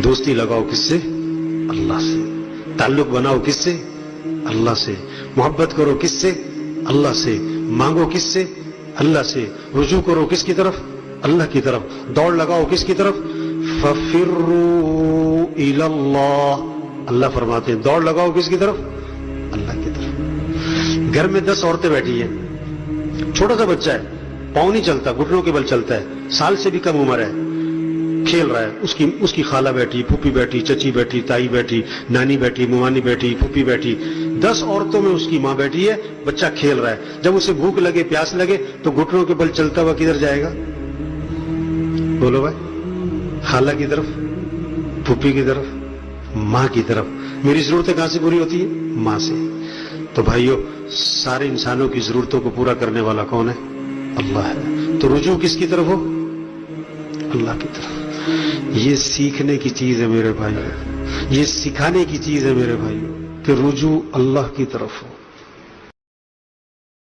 دوستی لگاؤ کس سے؟ اللہ سے. تعلق بناؤ کس سے؟ اللہ سے. محبت کرو کس سے؟ اللہ سے. مانگو کس سے؟ اللہ سے. رجوع کرو کس کی طرف؟ اللہ کی طرف. دوڑ لگاؤ کس کی طرف؟ فَفِرُّوا إِلَى اللَّهِ. اللہ فرماتے ہیں دوڑ لگاؤ کس کی طرف؟ اللہ کی طرف. گھر میں 10 عورتیں بیٹھی ہیں, چھوٹا سا بچہ ہے, پاؤں نہیں چلتا, گھٹنوں کے بل چلتا ہے, سال سے بھی کم عمر ہے, کھیل رہا ہے. اس کی خالہ بیٹھی, پھوپھی بیٹھی, چچی بیٹھی, تائی بیٹھی, نانی بیٹھی, ممانی بیٹھی, پھوپھی بیٹھی, 10 عورتوں میں اس کی ماں بیٹھی ہے, بچہ کھیل رہا ہے. جب اسے بھوک لگے, پیاس لگے تو گھٹنوں کے بل چلتا ہوا کدھر جائے گا؟ بولو بھائی. خالہ کی طرف, پھوپھی کی طرف, ماں کی طرف. میری ضرورتیں کہاں سے پوری ہوتی ہیں؟ ماں سے. تو بھائیو, سارے انسانوں کی ضرورتوں کو پورا کرنے والا کون ہے؟ اللہ ہے. تو رجوع کس کی طرف ہو؟ اللہ کی طرف. یہ سیکھنے کی چیز ہے میرے بھائیو, یہ سکھانے کی چیز ہے میرے بھائیو کہ رجوع اللہ کی طرف ہو.